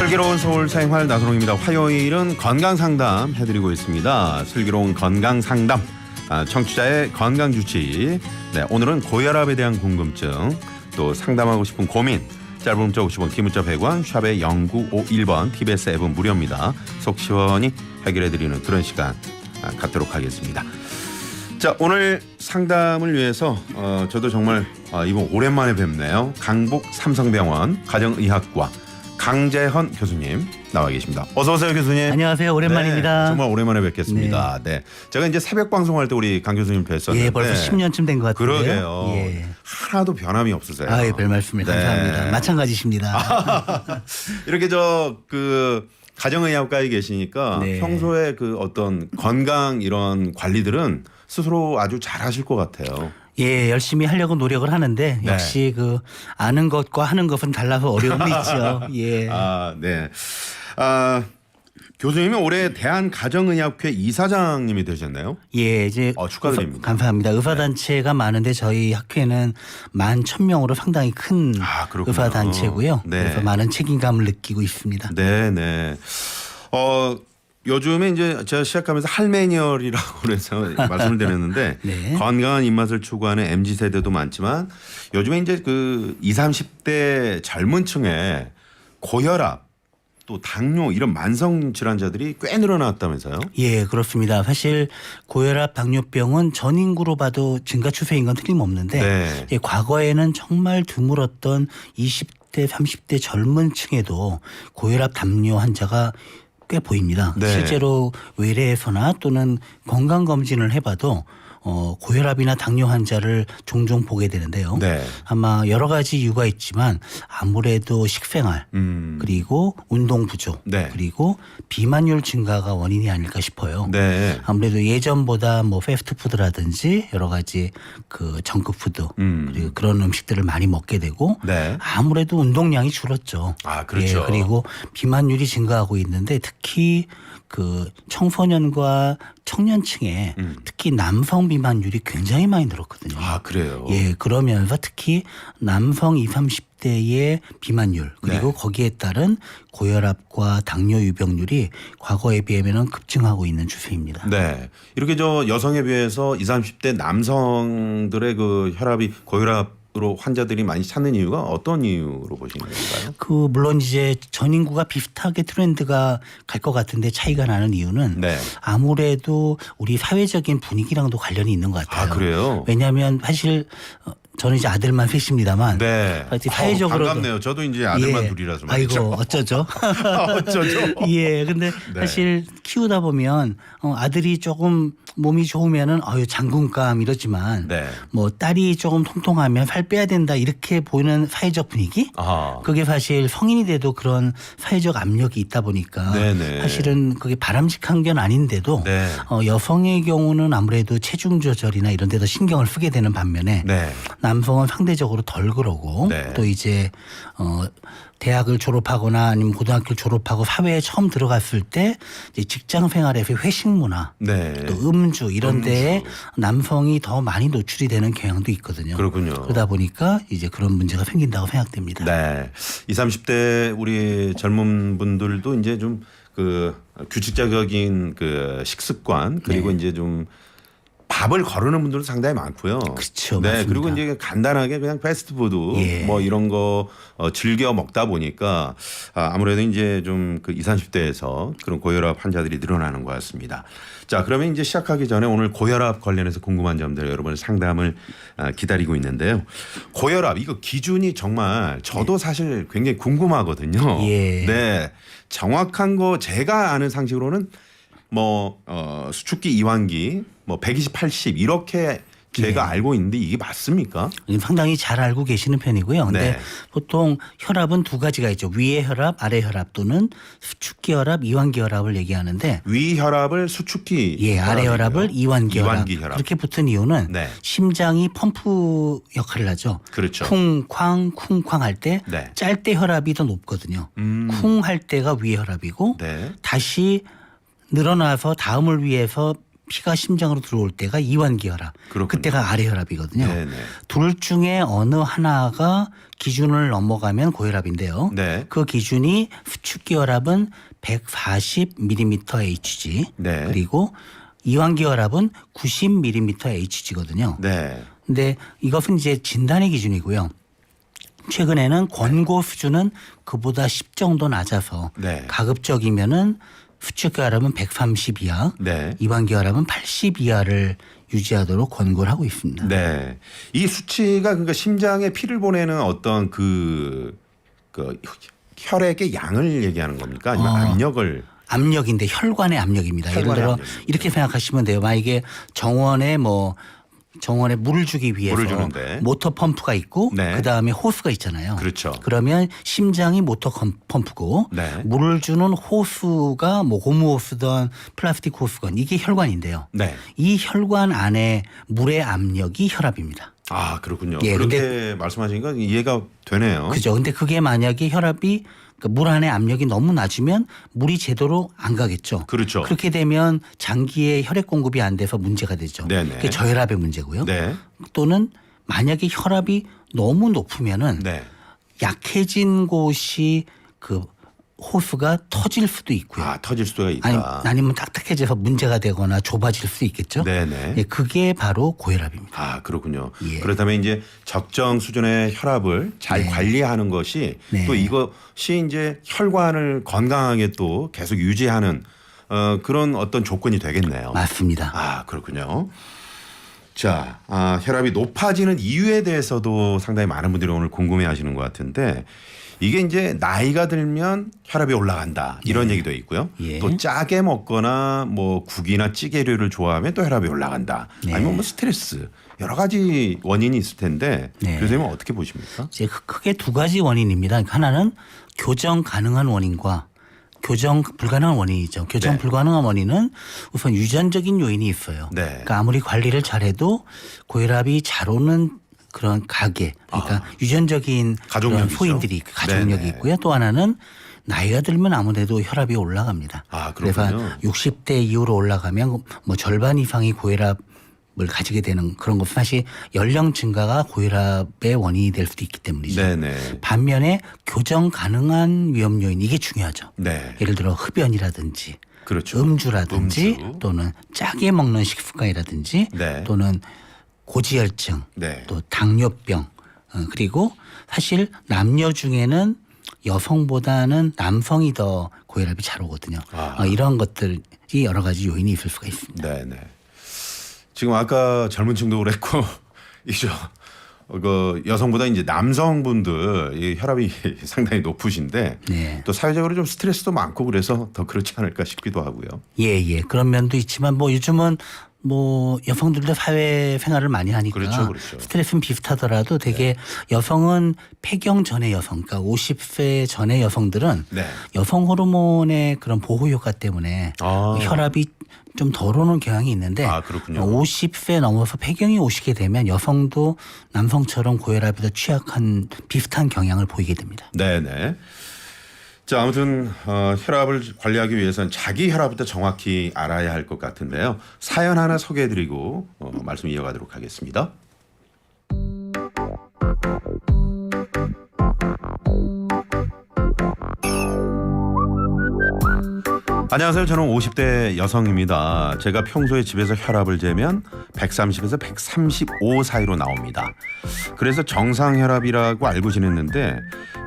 슬기로운 서울 생활 나선홍입니다. 화요일은 건강상담 해드리고 있습니다. 슬기로운 건강상담, 청취자의 건강주치. 네, 오늘은 고혈압에 대한 궁금증, 또 상담하고 싶은 고민, 짧은 문자 50원, 긴 문자 100원, 샵의 0951번, TBS 앱은 무료입니다. 속 시원히 해결해드리는 그런 시간 갖도록 하겠습니다. 자, 오늘 상담을 위해서 저도 정말 이번 오랜만에 뵙네요. 강북 삼성병원 가정의학과 강재헌 교수님 나와 계십니다. 어서 오세요, 교수님. 안녕하세요. 오랜만입니다. 네, 정말 오랜만에 뵙겠습니다. 네. 제가 이제 새벽 방송할 때 우리 강 교수님 뵀었는데 예, 벌써 10년쯤 된 것 같은데요. 그러게요. 예. 하나도 변함이 없으세요. 아, 예, 별 말씀을 네. 감사합니다. 마찬가지십니다. 이렇게 가정의학과에 계시니까 네. 평소에 그 어떤 건강 이런 관리들은 스스로 아주 잘하실 것 같아요. 예, 열심히 하려고 노력을 하는데 네. 역시 그 아는 것과 하는 것은 달라서 어려움이 있죠. 예. 네. 교수님은 올해 대한가정의학회 이사장님이 되셨나요? 예, 이제 축하드립니다. 감사합니다. 의사단체가 많은데 저희 학회는 11,000명으로 상당히 큰 그렇군요. 의사단체고요. 네. 그래서 많은 책임감을 느끼고 있습니다. 네. 요즘에 이제 제가 시작하면서 할메니얼이라고 그래서 말씀을 드렸는데 네. 건강한 입맛을 추구하는 MZ세대도 많지만 요즘에 이제 그 20, 30대 젊은 층에 고혈압 또 당뇨 이런 만성 질환자들이 꽤 늘어났다면서요? 예, 그렇습니다. 사실 고혈압, 당뇨병은 전 인구로 봐도 증가 추세인 건 틀림없는데 네. 예, 과거에는 정말 드물었던 20대, 30대 젊은 층에도 고혈압, 당뇨 환자가 꽤 보입니다. 네. 실제로 외래에서나 또는 건강검진을 해봐도 고혈압이나 당뇨 환자를 종종 보게 되는데요. 네. 아마 여러 가지 이유가 있지만 아무래도 식생활 그리고 운동 부족 네. 그리고 비만율 증가가 원인이 아닐까 싶어요. 네. 아무래도 예전보다 뭐 패스트푸드라든지 여러 가지 그 정크푸드 그리고 그런 음식들을 많이 먹게 되고 네. 아무래도 운동량이 줄었죠. 그렇죠. 예, 그리고 비만율이 증가하고 있는데 특히 그 청소년과 청년층에 특히 남성 비만율이 굉장히 많이 늘었거든요. 그래요? 예, 그러면서 특히 남성 20, 30대의 비만율 그리고 네. 거기에 따른 고혈압과 당뇨 유병률이 과거에 비하면 급증하고 있는 추세입니다. 네. 이렇게 여성에 비해서 20, 30대 남성들의 그 혈압이 고혈압으로 환자들이 많이 찾는 이유가 어떤 이유로 보시는 건가요? 물론 이제 전 인구가 비슷하게 트렌드가 갈 것 같은데 차이가 나는 이유는 네. 아무래도 우리 사회적인 분위기랑도 관련이 있는 것 같아요. 그래요? 왜냐하면 사실 저는 이제 아들만 셋입니다만 네. 사회적으로도 반갑네요. 저도 이제 아들만 예. 둘이라서 말이죠. 아이고 어쩌죠? 어쩌죠? 예. 근데 네. 사실 키우다 보면 아들이 조금 몸이 좋으면은 장군감 이러지만 네. 뭐 딸이 조금 통통하면 살 빼야 된다 이렇게 보이는 사회적 분위기? 그게 사실 성인이 돼도 그런 사회적 압력이 있다 보니까 네네. 사실은 그게 바람직한 건 아닌데도 네. 여성의 경우는 아무래도 체중 조절이나 이런 데도 신경을 쓰게 되는 반면에 네. 남성은 상대적으로 덜 그러고 네. 또 이제 대학을 졸업하거나 아니면 고등학교를 졸업하고 사회에 처음 들어갔을 때 이제 직장 생활에서 회식 문화 네. 또 음주 이런 데에 남성이 더 많이 노출이 되는 경향도 있거든요. 그렇군요. 그러다 보니까 이제 그런 문제가 생긴다고 생각됩니다. 네. 20, 30대 우리 젊은 분들도 이제 좀 그 규칙적인 그 식습관 그리고 네. 이제 좀 밥을 거르는 분들도 상당히 많고요. 그렇죠. 네. 맞습니다. 그리고 이제 간단하게 그냥 패스트푸드 예. 뭐 이런 거 즐겨 먹다 보니까 아무래도 이제 좀 그 20, 30대에서 그런 고혈압 환자들이 늘어나는 것 같습니다. 자, 그러면 이제 시작하기 전에 오늘 고혈압 관련해서 궁금한 점들 여러분의 상담을 기다리고 있는데요. 고혈압 이거 기준이 정말 저도 사실 굉장히 궁금하거든요. 예. 네. 정확한 거 제가 아는 상식으로는 수축기 이완기 120, 80 이렇게 제가 알고 있는데 이게 맞습니까? 상당히 잘 알고 계시는 편이고요. 근데 네. 보통 혈압은 두 가지가 있죠. 위의 혈압, 아래 혈압 또는 수축기 혈압, 이완기 혈압을 얘기하는데 위 혈압을 수축기 예, 아래 혈압을 이완기 혈압. 혈압. 그렇게 붙은 이유는 네. 심장이 펌프 역할을 하죠. 그렇죠. 쿵쾅 할 때 네. 짤 때 혈압이 더 높거든요. 쿵 할 때가 위의 혈압이고 네. 다시 늘어나서 다음을 위해서 피가 심장으로 들어올 때가 이완기 혈압. 그렇군요. 그때가 아래 혈압이거든요. 네네. 둘 중에 어느 하나가 기준을 넘어가면 고혈압인데요. 네. 그 기준이 수축기 혈압은 140mmHg 네. 그리고 이완기 혈압은 90mmHg거든요. 네. 근데 이것은 이제 진단의 기준이고요. 최근에는 권고 수준은 그보다 10 정도 낮아서 네. 가급적이면은 수축기 혈압은 130 이하, 네. 이완기 혈압은 80 이하를 유지하도록 권고를 하고 있습니다. 네. 이 수치가 그러니까 심장에 피를 보내는 어떤 그 혈액의 양을 얘기하는 겁니까? 아니면 압력을? 압력인데 혈관의 압력입니다. 예를 혈관의 들어 압력이요. 이렇게 생각하시면 돼요. 만약에 정원에 물을 주기 위해서 물을 주는데. 모터 펌프가 있고 네. 그다음에 호스가 있잖아요. 그렇죠. 그러면 심장이 모터 펌프고 네. 물을 주는 호스가 뭐 고무 호스든 플라스틱 호스건 이게 혈관인데요. 네. 이 혈관 안에 물의 압력이 혈압입니다. 아, 그렇군요. 예, 그렇게 말씀하시니까 이해가 되네요. 그죠. 근데 그게 만약에 혈압이 물 안에 압력이 너무 낮으면 물이 제대로 안 가겠죠. 그렇죠. 그렇게 되면 장기에 혈액 공급이 안 돼서 문제가 되죠. 네네. 그게 저혈압의 문제고요. 네. 또는 만약에 혈압이 너무 높으면은 네. 약해진 곳이 그 호스가 터질 수도 있고요. 아, 터질 수가 있다. 아니면 딱딱해져서 문제가 되거나 좁아질 수 있겠죠. 네네. 예, 그게 바로 고혈압입니다. 아, 그렇군요. 예. 그렇다면 이제 적정 수준의 혈압을 잘 네. 관리하는 것이 네. 또 이것이 이제 혈관을 건강하게 또 계속 유지하는 그런 어떤 조건이 되겠네요. 맞습니다. 아, 그렇군요. 자, 혈압이 높아지는 이유에 대해서도 상당히 많은 분들이 오늘 궁금해 하시는 것 같은데 이게 이제 나이가 들면 혈압이 올라간다 이런 얘기도 있고요. 예. 또 짜게 먹거나 뭐 국이나 찌개류를 좋아하면 또 혈압이 올라간다. 네. 아니면 뭐 스트레스 여러 가지 원인이 있을 텐데 네. 교수님은 어떻게 보십니까? 이제 크게 두 가지 원인입니다. 그러니까 하나는 교정 가능한 원인과 교정 불가능한 원인이죠. 교정 네. 불가능한 원인은 우선 유전적인 요인이 있어요. 네. 그러니까 아무리 관리를 잘해도 고혈압이 잘 오는 그런 가계, 그러니까 유전적인 가족력이죠. 그런 소인들이 가족력이 네네. 있고요. 또 하나는 나이가 들면 아무래도 혈압이 올라갑니다. 아, 그래서 그렇군요. 60대 이후로 올라가면 뭐 절반 이상이 고혈압을 가지게 되는 그런 것은 사실 연령 증가가 고혈압의 원인이 될 수도 있기 때문이죠. 네네. 반면에 교정 가능한 위험 요인 이게 중요하죠. 네. 예를 들어 흡연이라든지 그렇죠. 음주라든지 음주. 또는 짜게 먹는 식습관이라든지 네. 또는 고지혈증 네. 또 당뇨병 그리고 사실 남녀 중에는 여성보다는 남성이 더 고혈압이 잘 오거든요. 이런 것들이 여러 가지 요인이 있을 수가 있습니다. 네네. 지금 아까 젊은 층도 그랬고 이죠. 그 여성보다 이제 남성분들 이 혈압이 상당히 높으신데 네. 또 사회적으로 좀 스트레스도 많고 그래서 더 그렇지 않을까 싶기도 하고요. 예. 그런 면도 있지만 뭐 요즘은 뭐 여성들도 사회 생활을 많이 하니까 그렇죠. 스트레스는 비슷하더라도 되게 여성은 폐경 전의 여성, 그러니까 50세 전의 여성들은 네. 여성 호르몬의 그런 보호 효과 때문에 혈압이 좀 덜 오는 경향이 있는데 그렇군요. 50세 넘어서 폐경이 오시게 되면 여성도 남성처럼 고혈압이 더 취약한 비슷한 경향을 보이게 됩니다. 네네. 자, 아무튼 혈압을 관리하기 위해서는 자기 혈압부터 정확히 알아야 할 것 같은데요. 사연 하나 소개해드리고 말씀 이어가도록 하겠습니다. 안녕하세요. 저는 50대 여성입니다. 제가 평소에 집에서 혈압을 재면 130에서 135 사이로 나옵니다. 그래서 정상 혈압이라고 알고 지냈는데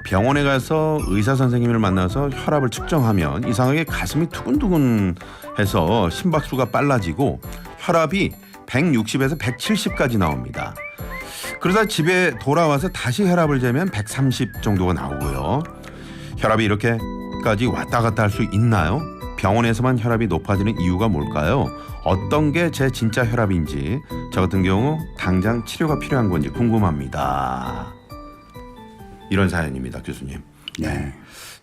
병원에 가서 의사 선생님을 만나서 혈압을 측정하면 이상하게 가슴이 두근두근해서 심박수가 빨라지고 혈압이 160에서 170까지 나옵니다. 그러다 집에 돌아와서 다시 혈압을 재면 130 정도가 나오고요. 혈압이 이렇게까지 왔다 갔다 할 수 있나요? 병원에서만 혈압이 높아지는 이유가 뭘까요? 어떤 게 제 진짜 혈압인지 저 같은 경우 당장 치료가 필요한 건지 궁금합니다. 이런 사연입니다, 교수님. 네.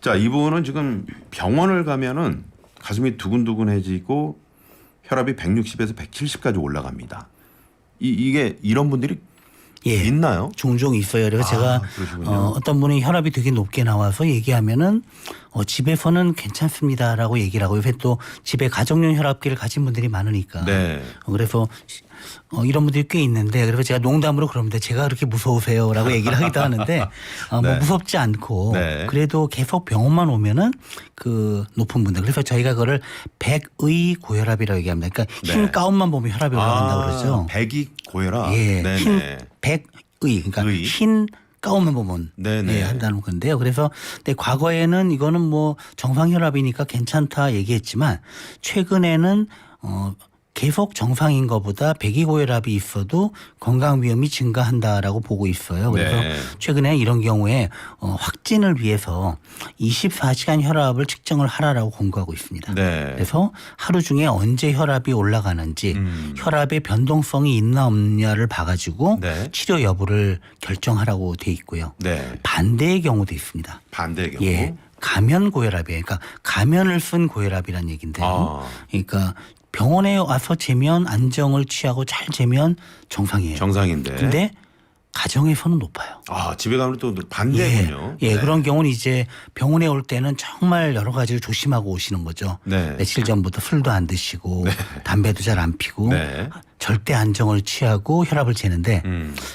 자, 이분은 지금 병원을 가면은 가슴이 두근두근해지고 혈압이 160에서 170까지 올라갑니다. 이게 이런 분들이 예. 있나요? 종종 있어요. 그래서 제가 그러시군요. 어떤 분이 혈압이 되게 높게 나와서 얘기하면은 집에서는 괜찮습니다라고 얘기를 하고 요새 또 집에 가정용 혈압계를 가진 분들이 많으니까. 네. 그래서 이런 분들이 꽤 있는데 그래서 제가 농담으로 그럽니다. 제가 그렇게 무서우세요라고 얘기를 하기도 하는데 뭐 네. 무섭지 않고 네. 그래도 계속 병원만 오면은 그 높은 분들 그래서 저희가 그거를 백의 고혈압이라고 얘기합니다. 그러니까 흰 네. 가운만 보면 혈압이 올라간다고 그러죠. 백이 고혈압. 예, 네네. 흰 백의 그러니까 의. 흰 가운만 보면 네네. 한다는 건데요. 그래서 근데 과거에는 이거는 뭐 정상 혈압이니까 괜찮다 얘기했지만 최근에는 계속 정상인 것보다 백이고혈압이 있어도 건강 위험이 증가한다라고 보고 있어요. 그래서 네. 최근에 이런 경우에 확진을 위해서 24시간 혈압을 측정을 하라라고 권고하고 있습니다. 네. 그래서 하루 중에 언제 혈압이 올라가는지 혈압의 변동성이 있나 없냐를 봐가지고 네. 치료 여부를 결정하라고 돼 있고요. 네. 반대의 경우도 있습니다. 반대의 경우. 예, 가면 고혈압이에요. 그러니까 가면을 쓴 고혈압이라는 얘기인데요. 그러니까 병원에 와서 재면 안정을 취하고 잘 재면 정상이에요. 정상인데. 근데 가정에서는 높아요. 집에 가면 또 반대군요. 예, 네. 그런 경우는 이제 병원에 올 때는 정말 여러 가지를 조심하고 오시는 거죠. 네. 며칠 전부터 술도 안 드시고 담배도 잘 안 피고 네. 절대 안정을 취하고 혈압을 재는데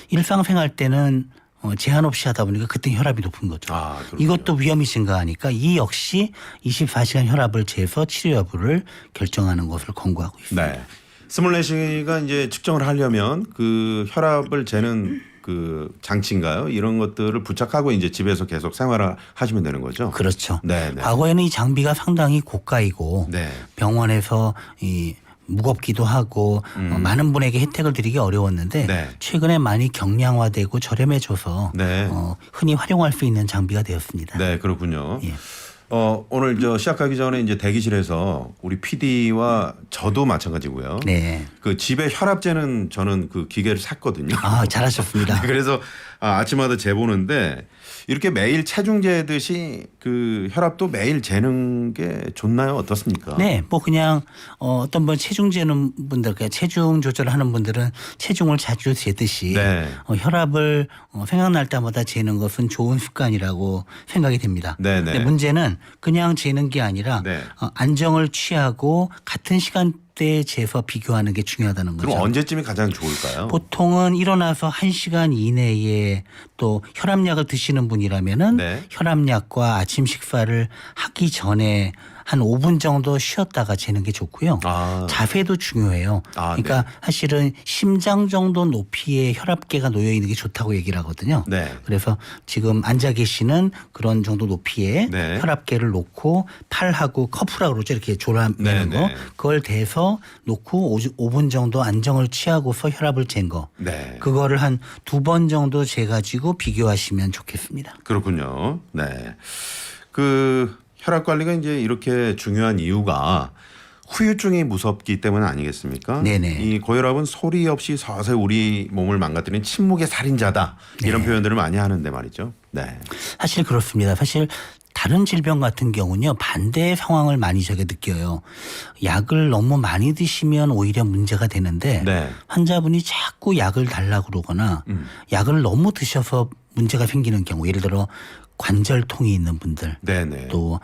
일상생활 때는 제한 없이 하다 보니까 그때 혈압이 높은 거죠. 그렇군요. 이것도 위험이 증가하니까 이 역시 24시간 혈압을 재서 치료 여부를 결정하는 것을 권고하고 있습니다. 네. 24시가 이제 측정을 하려면 그 혈압을 재는 그 장치인가요? 이런 것들을 부착하고 이제 집에서 계속 생활을 하시면 되는 거죠. 그렇죠. 네, 네. 과거에는 이 장비가 상당히 고가이고 네. 병원에서 이 무겁기도 하고 많은 분에게 혜택을 드리기 어려웠는데 네. 최근에 많이 경량화되고 저렴해져서 네. 흔히 활용할 수 있는 장비가 되었습니다. 네, 그렇군요. 예. 오늘 시작하기 전에 이제 대기실에서 우리 PD와 저도 마찬가지고요. 네. 그 집에 혈압 재는 저는 그 기계를 샀거든요. 잘하셨습니다. 그래서 아침마다 재보는데 이렇게 매일 체중 재듯이 그 혈압도 매일 재는 게 좋나요? 어떻습니까? 네, 뭐 그냥 어떤 분 체중 재는 분들, 그러니까 체중 조절하는 분들은 체중을 자주 재듯이 네. 혈압을 생각날 때마다 재는 것은 좋은 습관이라고 생각이 됩니다. 네, 근데 네. 문제는 그냥 재는 게 아니라 네. 안정을 취하고 같은 시간대에 재서 비교하는 게 중요하다는 거죠. 그럼 언제쯤이 가장 좋을까요? 보통은 일어나서 1시간 이내에 또 혈압약을 드시는 분이라면은 네. 혈압약과 아침 식사를 하기 전에 한 5분 정도 쉬었다가 재는 게 좋고요. 자세도 중요해요. 그러니까 네. 사실은 심장 정도 높이의 혈압계가 놓여 있는 게 좋다고 얘기를 하거든요. 네. 그래서 지금 앉아 계시는 그런 정도 높이의 네. 혈압계를 놓고 팔하고 커프라고 그러죠. 이렇게 조라매는 네, 거. 네. 그걸 대서 놓고 5분 정도 안정을 취하고서 혈압을 잰 거. 네. 그거를 한 2번 정도 재가지고 비교하시면 좋겠습니다. 그렇군요. 네. 그 혈압 관리가 이제 이렇게 중요한 이유가 후유증이 무섭기 때문 아니겠습니까? 네네. 이 고혈압은 소리 없이 서서히 우리 몸을 망가뜨리는 침묵의 살인자다. 이런 표현들을 많이 하는데 말이죠. 네. 사실 그렇습니다. 사실 다른 질병 같은 경우는요 반대의 상황을 많이 저게 느껴요. 약을 너무 많이 드시면 오히려 문제가 되는데 네. 환자분이 자꾸 약을 달라고 그러거나 약을 너무 드셔서 문제가 생기는 경우 예를 들어 관절통이 있는 분들 네네. 또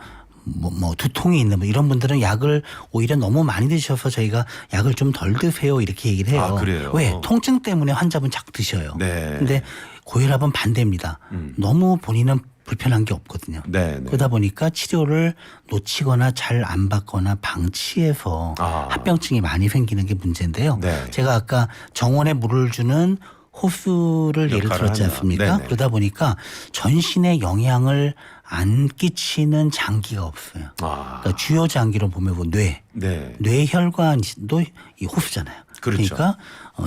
두통이 있는 분 이런 분들은 약을 오히려 너무 많이 드셔서 저희가 약을 좀 덜 드세요 이렇게 얘기를 해요. 그래요? 왜? 통증 때문에 환자분 자꾸 드셔요. 네. 근데 고혈압은 반대입니다. 너무 본인은 불편한 게 없거든요. 네. 그러다 보니까 치료를 놓치거나 잘 안 받거나 방치해서 합병증이 많이 생기는 게 문제인데요. 네. 제가 아까 정원에 물을 주는 호수를 예를 역할을 들었지 하냐. 않습니까? 네네. 그러다 보니까 전신에 영향을 안 끼치는 장기가 없어요. 그러니까 주요 장기로 보면 뭐 네. 뇌혈관도 이 호수잖아요. 그렇죠. 그러니까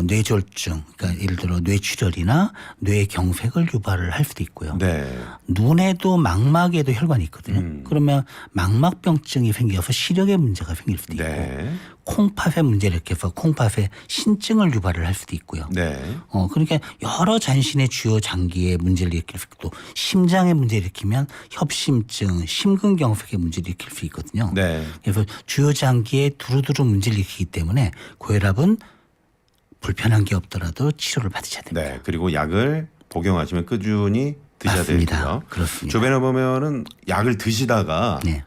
뇌졸중, 그러니까 예를 들어 뇌출혈이나 뇌경색을 유발을 할 수도 있고요. 네. 눈에도 망막에도 혈관이 있거든요. 그러면 망막병증이 생겨서 시력에 문제가 생길 수도 있고 네. 콩팥에 문제를 일으켜서 콩팥에 신증을 유발을 할 수도 있고요. 네. 그러니까 여러 전신의 주요 장기에 문제를 일으킬 수 있고 또 심장에 문제를 일으키면 협심증, 심근경색에 문제를 일으킬 수 있거든요. 네. 그래서 주요 장기에 두루두루 문제를 일으키기 때문에 고혈압은 불편한 게 없더라도 치료를 받으셔야 됩니다. 네. 그리고 약을 복용하시면 꾸준히 드셔야 맞습니다. 되고요. 그렇습니다. 주변에 보면은 약을 드시다가 네.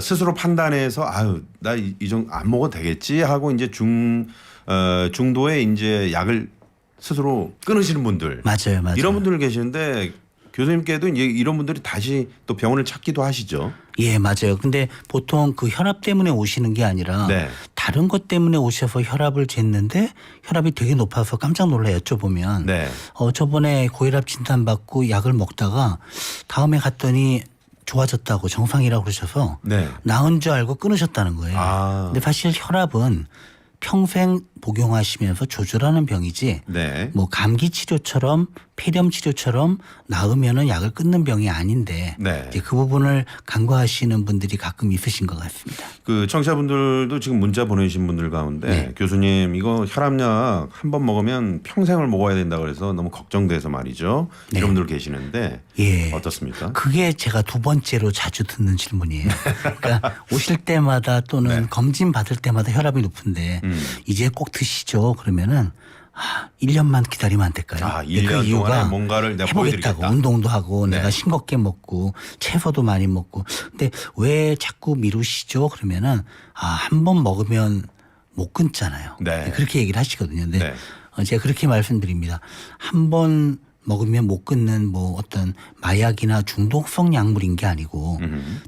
스스로 판단해서 아유 나 이 정도 안 먹어도 되겠지 하고 이제 중도에 이제 약을 스스로 끊으시는 분들 맞아요. 이런 분들 계시는데 교수님께도 이제 이런 분들이 다시 또 병원을 찾기도 하시죠. 예, 맞아요. 근데 보통 그 혈압 때문에 오시는 게 아니라 네. 다른 것 때문에 오셔서 혈압을 쟀는데 혈압이 되게 높아서 깜짝 놀라 여쭤보면 네. 저번에 고혈압 진단받고 약을 먹다가 다음에 갔더니 좋아졌다고 정상이라고 그러셔서 네. 나은 줄 알고 끊으셨다는 거예요. 아. 근데 사실 혈압은 평생 복용하시면서 조절하는 병이지 네. 뭐 감기 치료처럼 폐렴 치료처럼 나으면은 약을 끊는 병이 아닌데 네. 이제 그 부분을 간과하시는 분들이 가끔 있으신 것 같습니다. 그 청취자분들도 지금 문자 보내주신 분들 가운데 네. 교수님 이거 혈압약 한 번 먹으면 평생을 먹어야 된다 그래서 너무 걱정돼서 말이죠. 네. 이런 분들 계시는데 예. 어떻습니까? 그게 제가 두 번째로 자주 듣는 질문이에요. 그러니까 오실 때마다 또는 네. 검진 받을 때마다 혈압이 높은데 이제 꼭 드시죠. 그러면은 1년만 기다리면 안 될까요? 아, 근데 1년 동안에 뭔가를 내가 해보겠다고 보여드리겠다. 운동도 하고 네. 내가 싱겁게 먹고 채소도 많이 먹고 근데 왜 자꾸 미루시죠? 그러면은 한 번 먹으면 못 끊잖아요. 네. 그렇게 얘기를 하시거든요. 근데 네. 제가 그렇게 말씀드립니다. 한 번 먹으면 못 끊는 뭐 어떤 마약이나 중독성 약물인 게 아니고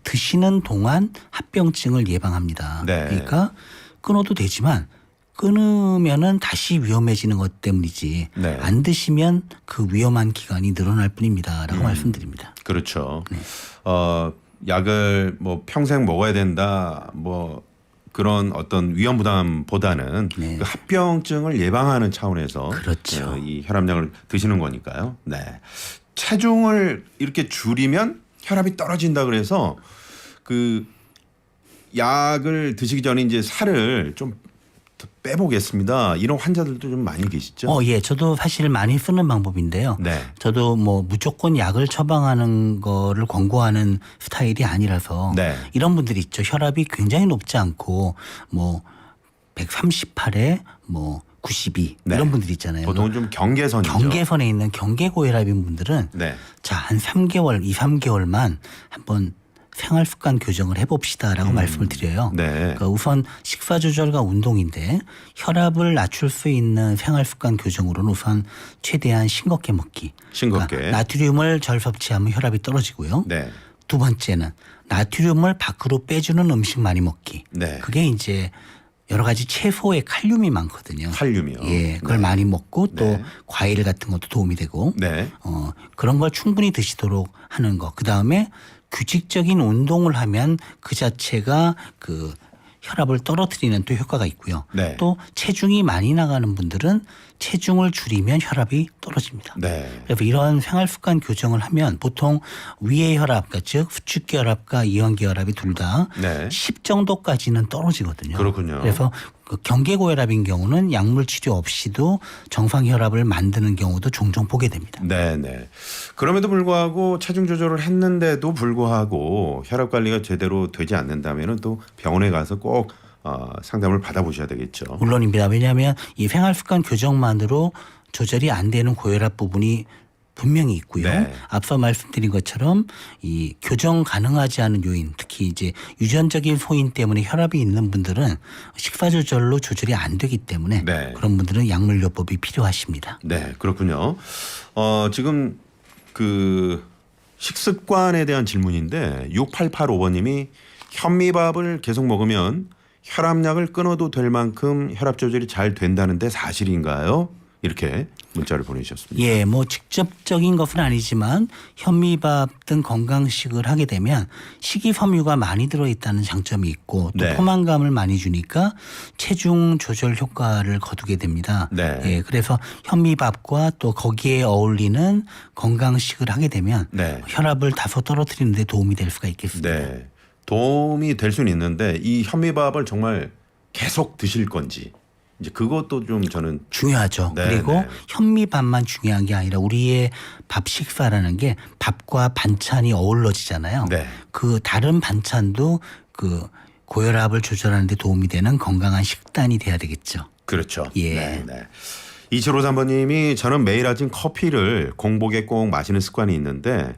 드시는 동안 합병증을 예방합니다. 네. 그러니까 끊어도 되지만 끊으면은 다시 위험해지는 것 때문이지 네. 안 드시면 그 위험한 기간이 늘어날 뿐입니다라고 말씀드립니다. 그렇죠. 네. 약을 뭐 평생 먹어야 된다 뭐 그런 어떤 위험 부담보다는 네. 그 합병증을 예방하는 차원에서 그렇죠. 이 혈압약을 드시는 거니까요. 네. 체중을 이렇게 줄이면 혈압이 떨어진다 그래서 그 약을 드시기 전에 이제 살을 좀 빼보겠습니다. 이런 환자들도 좀 많이 계시죠? 예. 저도 사실 많이 쓰는 방법인데요. 네. 저도 뭐 무조건 약을 처방하는 거를 권고하는 스타일이 아니라서 네. 이런 분들이 있죠. 혈압이 굉장히 높지 않고 뭐 138에 뭐 92 네. 이런 분들 있잖아요. 보통은 좀 경계선이죠. 경계선에 있는 경계고혈압인 분들은 네. 자, 한 3개월, 2, 3개월만 한번 생활 습관 교정을 해봅시다라고 말씀을 드려요. 네. 그러니까 우선 식사 조절과 운동인데 혈압을 낮출 수 있는 생활 습관 교정으로는 우선 최대한 싱겁게 먹기. 싱겁게. 그러니까 나트륨을 절 섭취하면 혈압이 떨어지고요. 네. 두 번째는 나트륨을 밖으로 빼주는 음식 많이 먹기. 네. 그게 이제 여러 가지 채소에 칼륨이 많거든요. 칼륨이요. 예, 그걸 네. 많이 먹고 또 네. 과일 같은 것도 도움이 되고 네. 그런 걸 충분히 드시도록 하는 거. 그 다음에 규칙적인 운동을 하면 그 자체가 그 혈압을 떨어뜨리는 또 효과가 있고요. 네. 또 체중이 많이 나가는 분들은 체중을 줄이면 혈압이 떨어집니다. 네. 그래서 이런 생활 습관 교정을 하면 보통 위의 혈압, 즉 수축기 혈압과 이완기 혈압이 둘 다 네. 10 정도까지는 떨어지거든요. 그렇군요. 그래서 그 경계고혈압인 경우는 약물 치료 없이도 정상 혈압을 만드는 경우도 종종 보게 됩니다. 네, 네. 그럼에도 불구하고 체중 조절을 했는데도 불구하고 혈압 관리가 제대로 되지 않는다면은 또 병원에 가서 꼭 상담을 받아보셔야 되겠죠. 물론입니다. 왜냐하면 이 생활습관 교정만으로 조절이 안 되는 고혈압 부분이 분명히 있고요. 네. 앞서 말씀드린 것처럼 이 교정 가능하지 않은 요인, 특히 이제 유전적인 소인 때문에 혈압이 있는 분들은 식사 조절로 조절이 안 되기 때문에 네. 그런 분들은 약물요법이 필요하십니다. 네, 그렇군요. 지금 그 식습관에 대한 질문인데 6885번님이 현미밥을 계속 먹으면 혈압약을 끊어도 될 만큼 혈압 조절이 잘 된다는데 사실인가요? 이렇게 문자를 보내주셨습니다. 예, 뭐 직접적인 것은 아니지만 현미밥 등 건강식을 하게 되면 식이섬유가 많이 들어있다는 장점이 있고 또 네. 포만감을 많이 주니까 체중 조절 효과를 거두게 됩니다. 네. 예, 그래서 현미밥과 또 거기에 어울리는 건강식을 하게 되면 네. 혈압을 다소 떨어뜨리는 데 도움이 될 수가 있겠습니다. 네. 도움이 될 수는 있는데 이 현미밥을 정말 계속 드실 건지 이제 그것도 좀 저는 중요하죠. 네, 그리고 네. 현미밥만 중요한 게 아니라 우리의 밥 식사라는 게 밥과 반찬이 어우러지잖아요. 네. 그 다른 반찬도 그 고혈압을 조절하는 데 도움이 되는 건강한 식단이 돼야 되겠죠. 그렇죠. 예. 네, 네. 2753번님이 저는 매일 아침 커피를 공복에 꼭 마시는 습관이 있는데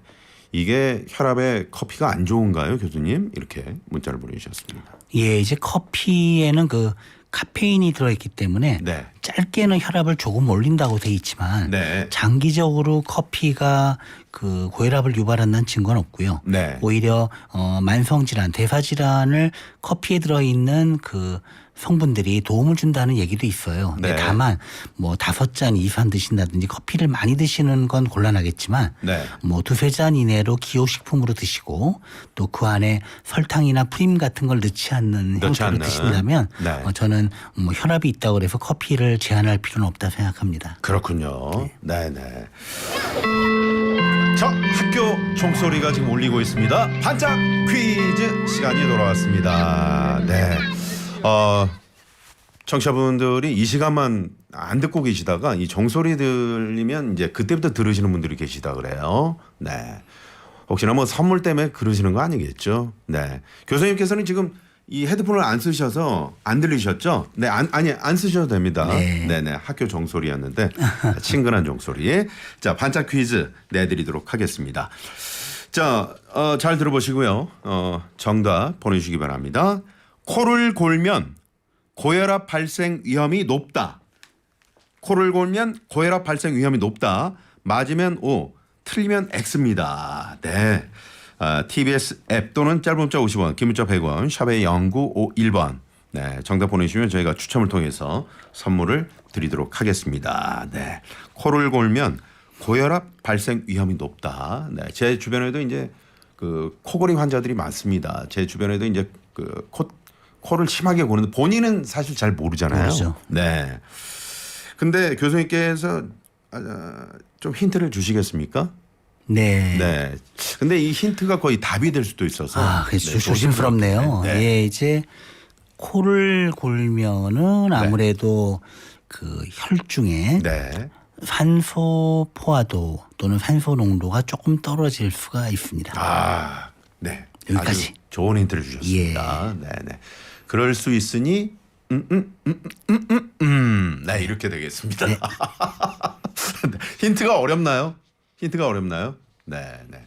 이게 혈압에 커피가 안 좋은가요, 교수님? 이렇게 문자를 보내주셨습니다. 예, 이제 커피에는 그 카페인이 들어있기 때문에 네. 짧게는 혈압을 조금 올린다고 돼 있지만 네. 장기적으로 커피가 그 고혈압을 유발한다는 증거는 없고요. 네. 오히려 만성질환, 대사질환을 커피에 들어있는 그 성분들이 도움을 준다는 얘기도 있어요. 근데 네. 다만 뭐 5잔 이상 드신다든지 커피를 많이 드시는 건 곤란하겠지만 네. 뭐 2-3잔 이내로 기호식품으로 드시고 또 그 안에 설탕이나 프림 같은 걸 넣지 않는 넣지 형태로 않는. 드신다면 네. 저는 뭐 혈압이 있다고 해서 커피를 제한할 필요는 없다 생각합니다. 그렇군요. 네, 네. 자, 학교 종소리가 지금 울리고 있습니다. 반짝 퀴즈 시간이 돌아왔습니다. 네. 청취자분들이 이 시간만 안 듣고 계시다가 이 종소리 들리면 이제 그때부터 들으시는 분들이 계시다 그래요. 네. 혹시나 뭐 선물 때문에 그러시는 거 아니겠죠? 네. 교수님께서는 지금 이 헤드폰을 안 쓰셔서 안 들리셨죠? 네, 안 쓰셔도 됩니다. 네. 네네. 학교 종소리였는데 친근한 종소리. 자, 반짝 퀴즈 내드리도록 하겠습니다. 자, 잘 들어보시고요. 정답 보내주시기 바랍니다. 코를 골면 고혈압 발생 위험이 높다. 코를 골면 고혈압 발생 위험이 높다. 맞으면 O, 틀리면 X입니다. 네. TBS 앱 또는 짧은 문자 50원, 긴 문자 100원, 샵의 0951번. 네, 정답 보내주시면 저희가 추첨을 통해서 선물을 드리도록 하겠습니다. 네. 코를 골면 고혈압 발생 위험이 높다. 네. 제 주변에도 이제 그 코골이 환자들이 많습니다. 제 주변에도 이제 그 코를 심하게 고는데 본인은 사실 잘 모르잖아요. 모르죠. 네. 근데 교수님께서 좀 힌트를 주시겠습니까? 네. 네. 근데 이 힌트가 거의 답이 될 수도 있어서. 그래서 네, 조심스럽네요. 네. 예, 이제 코를 골면은 아무래도 그 혈중에 네. 산소 포화도 또는 산소 농도가 조금 떨어질 수가 있습니다. 네. 여기까지. 아주 좋은 힌트를 주셨습니다. 네, 네. 그럴 수 있으니 네, 이렇게 되겠습니다. 네. 힌트가 어렵나요? 네, 네.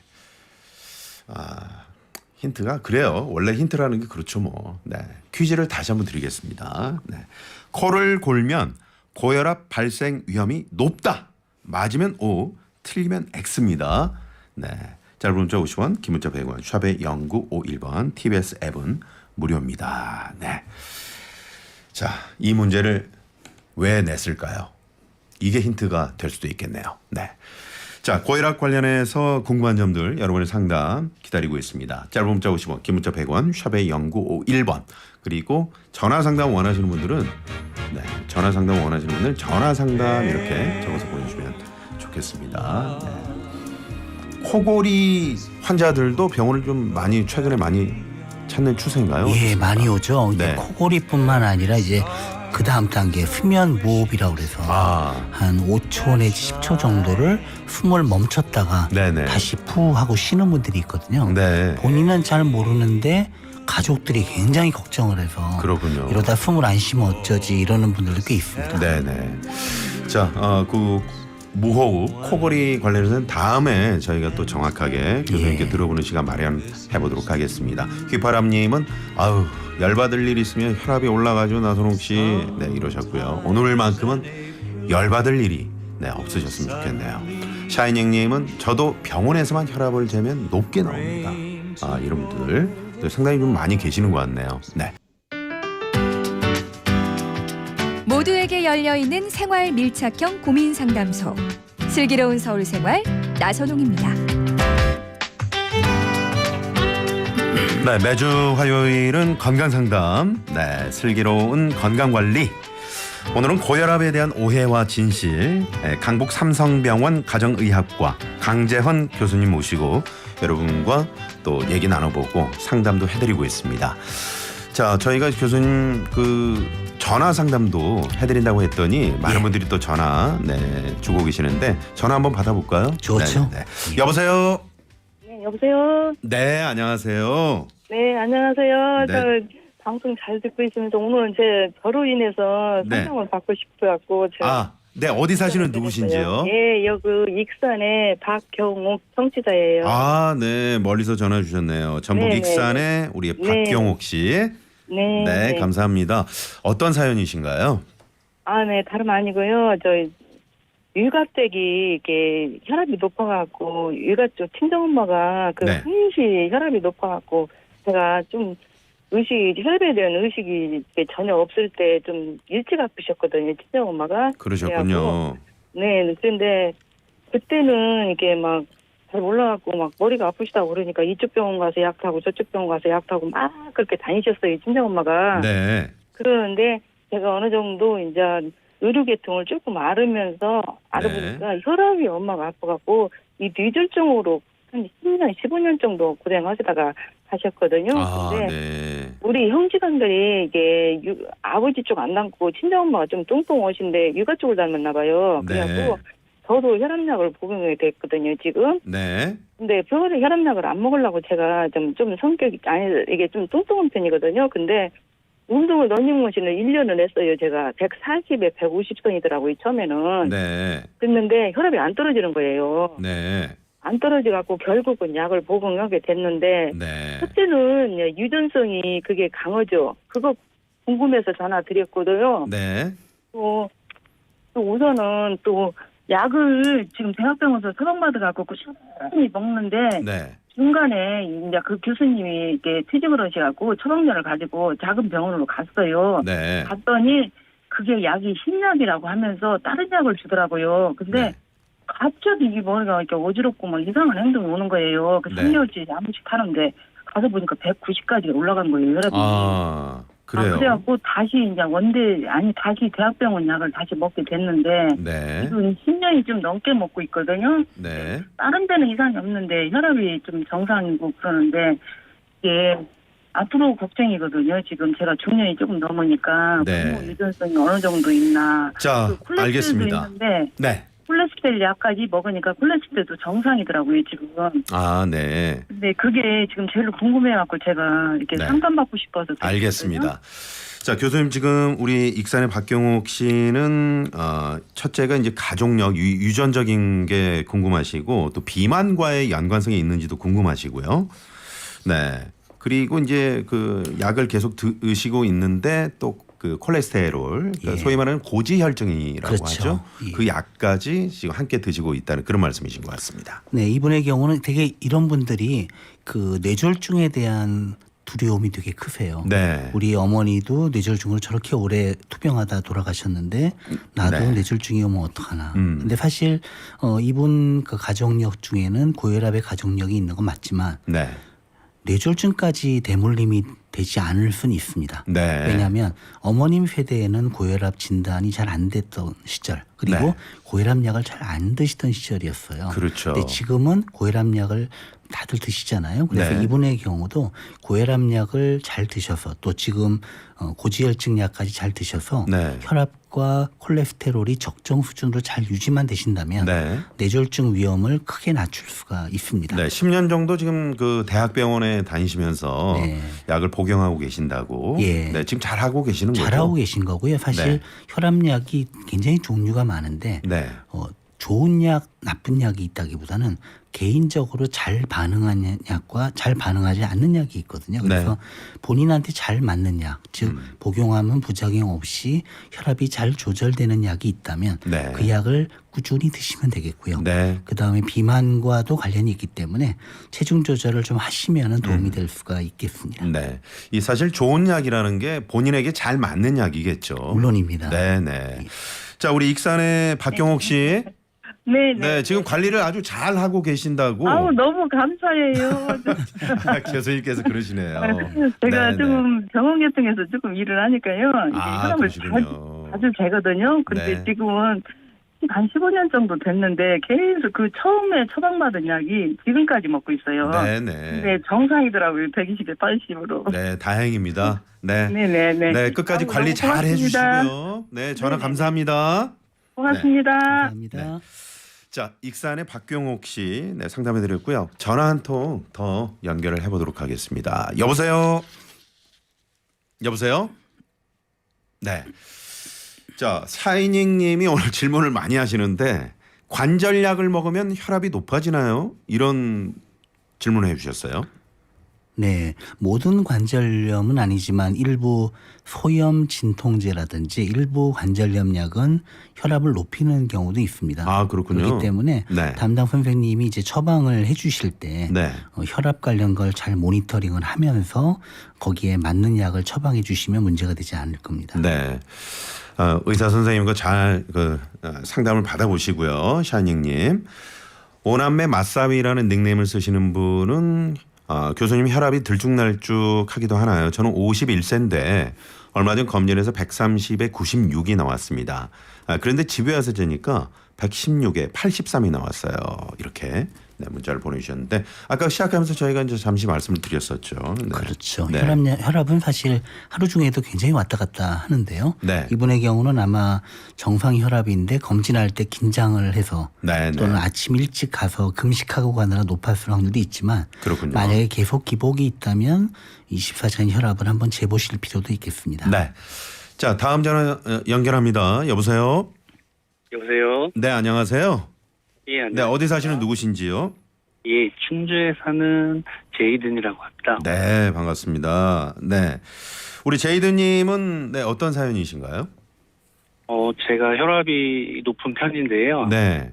힌트가 그래요. 원래 힌트라는 게 그렇죠, 뭐. 네. 퀴즈를 다시 한번 드리겠습니다. 네. 코를 골면 고혈압 발생 위험이 높다. 맞으면 O, 틀리면 X입니다. 네. 짧은 문자 50원, 긴 문자 100원, 샵의 0951번, TBS 앱은 무료입니다. 네. 자, 이 문제를 왜 냈을까요? 이게 힌트가 될 수도 있겠네요. 네. 자, 고혈압 관련해서 궁금한 점들 여러분의 상담 기다리고 있습니다. 짧은 문자 50원, 긴 문자 100원, 샵의 0951번. 그리고 전화 상담 원하시는 분들은 전화 상담 원하시는 분들 전화 상담 이렇게 적어서 보내주시면 좋겠습니다. 네. 코골이 환자들도 병원을 좀 최근에 많이 찾는 추세인가요? 예, 많이 오죠. 네. 코골이뿐만 아니라 이제 그 다음 단계 수면 무호흡이라고 그래서 한 5초 내지 10초 정도를 숨을 멈췄다가 네네. 다시 푸 하고 쉬는 분들이 있거든요. 네. 본인은 잘 모르는데 가족들이 굉장히 걱정을 해서 그렇군요. 이러다 숨을 안 쉬면 어쩌지 이러는 분들도 꽤 있습니다. 네네. 자, 그 무호흡, 코골이 관련해서는 다음에 저희가 또 정확하게 교수님께 들어보는 시간 마련해 보도록 하겠습니다. 휘파람님은 열받을 일 있으면 혈압이 올라가죠, 나선홍 씨. 네, 이러셨고요. 오늘만큼은 열받을 일이 없으셨으면 좋겠네요. 샤이닝님은 저도 병원에서만 혈압을 재면 높게 나옵니다. 이런 분들 상당히 좀 많이 계시는 것 같네요. 네. 모두에게 열려있는 생활 밀착형 고민 상담소 슬기로운 서울생활 나선홍입니다. 네, 매주 화요일은 건강상담, 슬기로운 건강관리. 오늘은 고혈압에 대한 오해와 진실, 강북 삼성병원 가정의학과 강재헌 교수님 모시고 여러분과 또 얘기 나눠보고 상담도 해드리고 있습니다. 자, 저희가 교수님 전화 상담도 해드린다고 했더니 많은 분들이 또 전화 주고 계시는데 전화 한번 받아볼까요? 좋죠. 네. 여보세요? 네, 여보세요? 네, 안녕하세요. 네, 안녕하세요. 네. 저 방송 잘 듣고 있으면서 오늘 제 저로 인해서 네. 상담을 받고 싶어갖고 제가 아, 네, 어디 사시는 누구신지요? 예, 여기 익산의 박경옥 청취자예요. 아, 네, 멀리서 전화 주셨네요. 전북 네, 익산의 우리 네. 박경옥 씨. 네, 네, 감사합니다. 어떤 사연이신가요? 아, 네, 다름 아니고요. 저 일가댁이 이게 혈압이 높아갖고 일가 쪽 친정 엄마가 그 네. 항시 혈압이 높아갖고 제가 좀 혈압에 대한 의식이 전혀 없을 때 좀 일찍 아프셨거든요. 친정 엄마가. 그러셨군요. 네, 근데 그때는 이게 막 잘 몰라갖고 막 머리가 아프시다고 그러니까 이쪽 병원 가서 약 타고 저쪽 병원 가서 약 타고 막 그렇게 다니셨어요. 친정 엄마가. 네. 그러는데 제가 어느 정도 이제 의료계통을 조금 알아보니까 혈압이 엄마가 아파갖고 이 뇌졸중으로 한 10년, 15년 정도 고생하시다가 가셨거든요. 아, 근데 네. 우리 형제간들이 이게 아버지 쪽 안 닮고 친정엄마가 좀 뚱뚱하신데 육아 쪽을 닮았나 봐요. 네. 그래갖고 저도 혈압약을 복용이 됐거든요, 지금. 네. 근데 병원에 혈압약을 안 먹으려고 제가 좀 성격이, 이게 좀 뚱뚱한 편이거든요. 근데 운동을 러닝머신을 1년을 했어요, 제가. 140에 150선이더라고요, 처음에는. 네. 그랬는데 혈압이 안 떨어지는 거예요. 네. 안 떨어져갖고 결국은 약을 복용하게 됐는데, 네. 첫째는 유전성이 그게 강하죠. 그거 궁금해서 전화 드렸거든요. 네. 또 우선은 또 약을 지금 대학병원에서 처방받아갖고 꾸준히 먹는데 네. 중간에 이제 그 교수님이 이렇게 퇴직을 하셔갖고 처방전을 가지고 작은 병원으로 갔어요. 네. 갔더니 그게 약이 신약이라고 하면서 다른 약을 주더라고요. 근데 네. 갑자기 이 머리가 이렇게 어지럽고 막 이상한 행동이 오는 거예요. 그 네. 3개월째 한 번씩 하는데 가서 보니까 190까지 올라간 거예요, 혈압이. 아, 그래요. 그래갖고 다시 이제 다시 대학병원 약을 다시 먹게 됐는데 네. 지금 10년이 좀 넘게 먹고 있거든요. 네. 다른 데는 이상이 없는데 혈압이 좀 정상이고 그러는데 이게 앞으로 걱정이거든요. 지금 제가 중년이 조금 넘으니까 네. 부모 유전성이 어느 정도 있나. 자, 그 콜레스테롤도 알겠습니다. 있는데 네. 콜레스테롤 약까지 먹으니까 콜레스테롤도 정상이더라고요, 지금. 아, 네. 근데 그게 지금 제일 궁금해갖고 제가 이렇게 네. 상담받고 싶어서. 드렸거든요. 알겠습니다. 자, 교수님 지금 우리 익산의 박경옥 씨는 첫째가 이제 가족력 유전적인 게 궁금하시고 또 비만과의 연관성이 있는지도 궁금하시고요. 네. 그리고 이제 그 약을 계속 드시고 있는데 또 그 콜레스테롤 그러니까 소위 말하는 고지혈증이라고 그렇죠. 하죠. 예. 그 약까지 지금 함께 드시고 있다는 그런 말씀이신 것 같습니다. 네, 이분의 경우는 되게 이런 분들이 그 뇌졸중에 대한 두려움이 되게 크세요. 네. 우리 어머니도 뇌졸중으로 저렇게 오래 투병하다 돌아가셨는데 나도 네. 뇌졸중이 오면 어떡하나. 근데 사실 이분 그 가족력 중에는 고혈압의 가족력이 있는 건 맞지만 네. 뇌졸중까지 대물림이 되지 않을 수는 있습니다. 네. 왜냐하면 어머님 세대에는 고혈압 진단이 잘 안 됐던 시절 그리고 네. 고혈압 약을 잘 안 드시던 시절이었어요. 그렇죠. 근데 지금은 고혈압 약을 다들 드시잖아요. 그래서 네. 이분의 경우도 고혈압 약을 잘 드셔서 또 지금 고지혈증 약까지 잘 드셔서 네. 혈압과 콜레스테롤이 적정 수준으로 잘 유지만 되신다면 네. 뇌졸중 위험을 크게 낮출 수가 있습니다. 네, 10년 정도 지금 그 대학병원에 다니시면서 네. 약을 복용하고 계신다고. 예. 네, 지금 잘 하고 계시는 거죠. 잘하고 계신 거고요. 사실 네. 혈압약이 굉장히 종류가 많은데 네. 좋은 약, 나쁜 약이 있다기보다는 개인적으로 잘 반응하는 약과 잘 반응하지 않는 약이 있거든요. 그래서 네. 본인한테 잘 맞는 약, 즉 복용하면 부작용 없이 혈압이 잘 조절되는 약이 있다면 네. 그 약을 꾸준히 드시면 되겠고요. 네. 그다음에 비만과도 관련이 있기 때문에 체중 조절을 좀 하시면 도움이 될 수가 있겠습니다. 네. 이 사실 좋은 약이라는 게 본인에게 잘 맞는 약이겠죠. 물론입니다. 네, 네. 자, 우리 익산의 박경옥 씨. 네, 네, 지금 관리를 아주 잘 하고 계신다고. 아우 너무 감사해요. 교수님께서 그러시네요. 제가 네, 조금 병원 계통에서 조금 일을 하니까요. 이게 아, 혈압을 그러시군요. 자주 재거든요. 근데 네. 지금은 한 15년 정도 됐는데 계속 그 처음에 처방받은 약이 지금까지 먹고 있어요. 네, 네. 근데 정상이더라고요. 120에 80으로. 네, 다행입니다. 네. 네네네. 네, 끝까지 아우, 관리 너무 잘 고맙습니다. 해주시고요. 네, 전화 네네. 감사합니다. 고맙습니다. 감사합니다. 네. 자, 익산의 박경옥 씨 네, 상담해드렸고요. 전화 한 통 더 연결을 해보도록 하겠습니다. 여보세요. 여보세요? 네. 자, 사이닝님이 오늘 질문을 많이 하시는데 관절약을 먹으면 혈압이 높아지나요? 이런 질문을 해주셨어요. 네, 모든 관절염은 아니지만 일부 소염 진통제라든지 일부 관절염 약은 혈압을 높이는 경우도 있습니다. 아, 그렇군요. 그렇기 때문에 네. 담당 선생님이 이제 처방을 해주실 때 네. 혈압 관련 걸 잘 모니터링을 하면서 거기에 맞는 약을 처방해 주시면 문제가 되지 않을 겁니다. 네. 의사 선생님과 잘 상담을 받아보시고요. 샤닝님. 오남매 맞삼이라는 닉네임을 쓰시는 분은 교수님 혈압이 들쭉날쭉하기도 하나요? 저는 51세인데 얼마 전 검진에서 130에 96이 나왔습니다. 그런데 집에 와서 재니까 116에 83이 나왔어요. 이렇게 네, 문자를 보내주셨는데 아까 시작하면서 저희가 이제 잠시 말씀을 드렸었죠. 네. 그렇죠. 네. 혈압은 사실 하루 중에도 굉장히 왔다 갔다 하는데요. 네. 이분의 경우는 아마 정상 혈압인데 검진할 때 긴장을 해서 네, 또는 네. 아침 일찍 가서 금식하고 가느라 높았을 확률이 있지만 그렇군요. 만약에 계속 기복이 있다면 24시간 혈압을 한번 재보실 필요도 있겠습니다. 네. 자, 다음 전화 연결합니다. 여보세요? 여보세요? 네, 안녕하세요. 예, 네, 안녕하세요. 어디 사시는 누구신지요? 예, 충주에 사는 제이든이라고 합니다. 네, 반갑습니다. 네. 우리 제이드님은 네, 어떤 사연이신가요? 제가 혈압이 높은 편인데요. 네.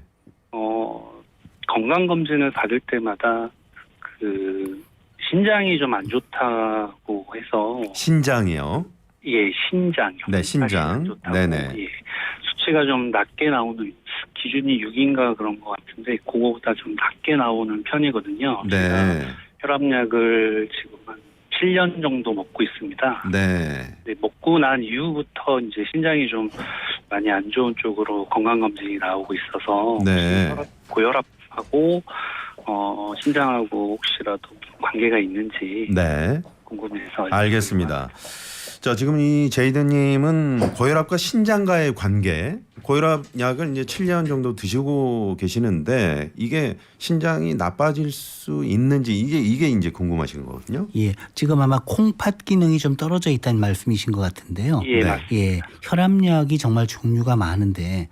건강검진을 받을 때마다 신장이 좀 안 좋다고 해서, 신장이요. 예, 신장요. 네, 신장. 사실 안 좋다고. 네네. 예. 수치가 좀 낮게 나오는, 기준이 6인가 그런 것 같은데, 그거보다 좀 낮게 나오는 편이거든요. 제가 네. 혈압약을 지금 한 7년 정도 먹고 있습니다. 네. 네, 먹고 난 이후부터 이제 신장이 좀 많이 안 좋은 쪽으로 건강검진이 나오고 있어서 네. 고혈압하고 신장하고 혹시라도 관계가 있는지 네. 궁금해서 알겠습니다. 자, 지금 이 제이드님은 고혈압과 신장과의 관계, 고혈압 약을 이제 7년 정도 드시고 계시는데 이게 신장이 나빠질 수 있는지 이게 이제 궁금하신 거거든요. 예, 지금 아마 콩팥 기능이 좀 떨어져 있다는 말씀이신 것 같은데요. 예, 네. 맞습니다. 예, 혈압약이 정말 종류가 많은데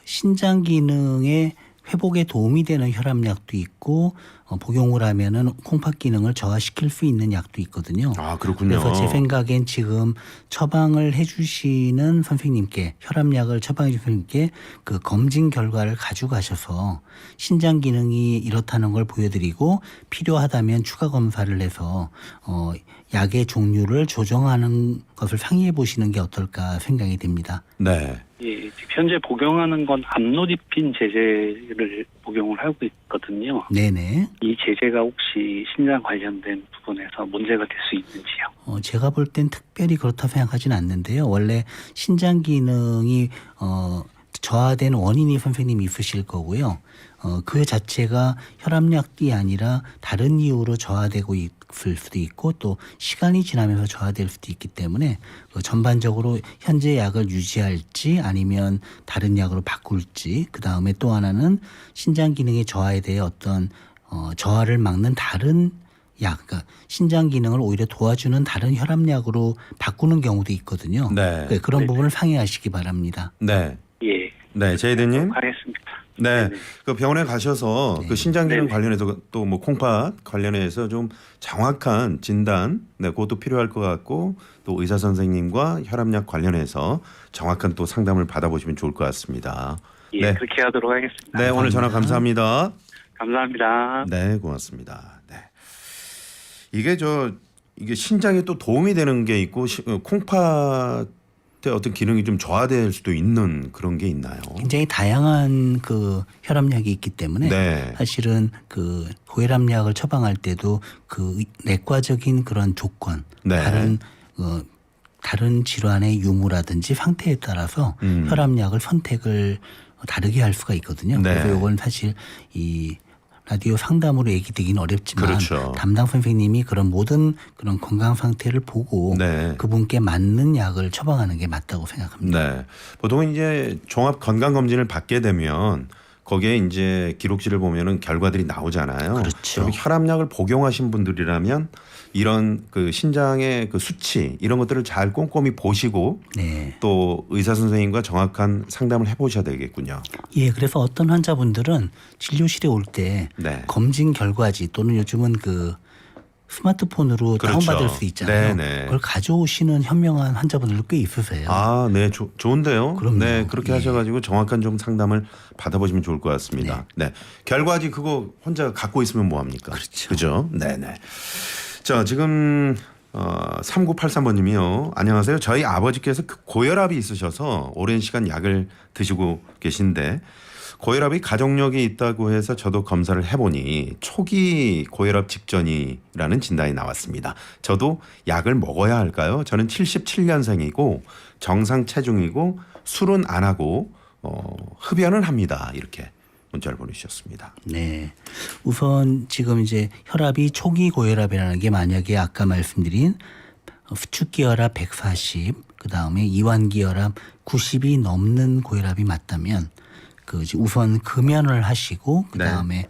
신장 기능의 회복에 도움이 되는 혈압약도 있고 복용을 하면은 콩팥 기능을 저하시킬 수 있는 약도 있거든요. 아, 그렇군요. 그래서 제 생각엔 지금 처방을 해주시는 선생님께 혈압약을 처방해 주신 선생님께 그 검진 결과를 가져가셔서 신장 기능이 이렇다는 걸 보여드리고 필요하다면 추가 검사를 해서 약의 종류를 조정하는 것을 상의해 보시는 게 어떨까 생각이 됩니다. 네. 예, 현재 복용하는 건 암로디핀 제제를 복용을 하고 있거든요. 네네. 이 제제가 혹시 신장 관련된 부분에서 문제가 될 수 있는지요? 제가 볼 땐 특별히 그렇다 생각하지는 않는데요. 원래 신장 기능이 저하된 원인이 선생님이 있으실 거고요. 그 자체가 혈압약이 아니라 다른 이유로 저하되고 있을 수도 있고 또 시간이 지나면서 저하될 수도 있기 때문에 전반적으로 현재 약을 유지할지 아니면 다른 약으로 바꿀지 그다음에 또 하나는 신장 기능의 저하에 대해 어떤 저하를 막는 다른 약, 그러니까 신장 기능을 오히려 도와주는 다른 혈압약으로 바꾸는 경우도 있거든요. 네. 그런 네. 부분을 상의하시기 바랍니다. 네. 예, 네, 제이드님. 하겠습니다. 네, 네네. 그 병원에 가셔서 네. 그 신장 기능 네네. 관련해서 또 뭐 콩팥 관련해서 좀 정확한 진단, 네, 그것도 필요할 것 같고 또 의사 선생님과 혈압약 관련해서 정확한 또 상담을 받아보시면 좋을 것 같습니다. 예, 네, 그렇게 하도록 하겠습니다. 네, 오늘 전화 감사합니다. 감사합니다. 네, 고맙습니다. 네, 이게 신장에 또 도움이 되는 게 있고 콩팥의 어떤 기능이 좀 저하될 수도 있는 그런 게 있나요? 굉장히 다양한 그 혈압약이 있기 때문에 네. 사실은 그 고혈압약을 처방할 때도 그 내과적인 그런 조건, 네. 다른 질환의 유무라든지 상태에 따라서 혈압약을 선택을 다르게 할 수가 있거든요. 네. 그래서 이건 사실 이 라디오 상담으로 얘기 드리긴 어렵지만 그렇죠. 담당 선생님이 그런 모든 그런 건강 상태를 보고 네. 그분께 맞는 약을 처방하는 게 맞다고 생각합니다. 네. 보통은 이제 종합 건강 검진을 받게 되면 거기에 이제 기록지를 보면은 결과들이 나오잖아요. 그렇죠. 그럼 혈압약을 복용하신 분들이라면 이런 그 신장의 그 수치 이런 것들을 잘 꼼꼼히 보시고 네. 또 의사 선생님과 정확한 상담을 해보셔야 되겠군요. 예, 그래서 어떤 환자분들은 진료실에 올 때 네. 검진 결과지 또는 요즘은 그 스마트폰으로 그렇죠. 다운받을 수 있잖아요. 네네. 그걸 가져오시는 현명한 환자분들도 꽤 있으세요. 아, 네, 좋은데요. 그럼요. 네, 그렇게 예. 하셔가지고 정확한 좀 상담을 받아보시면 좋을 것 같습니다. 네, 결과지 그거 혼자 갖고 있으면 뭐 합니까? 그렇죠. 그죠? 네, 네. 자, 지금 3983번님이요. 안녕하세요. 저희 아버지께서 고혈압이 있으셔서 오랜 시간 약을 드시고 계신데 고혈압이 가족력이 있다고 해서 저도 검사를 해보니 초기 고혈압 직전이라는 진단이 나왔습니다. 저도 약을 먹어야 할까요? 저는 77년생이고 정상 체중이고 술은 안 하고 흡연은 합니다. 이렇게 문자를 보내주셨습니다. 네. 우선 지금 이제 혈압이 초기 고혈압이라는 게 만약에 아까 말씀드린 수축기 혈압 140, 그 다음에 이완기 혈압 90이 넘는 고혈압이 맞다면 그 우선 금연을 하시고 그 다음에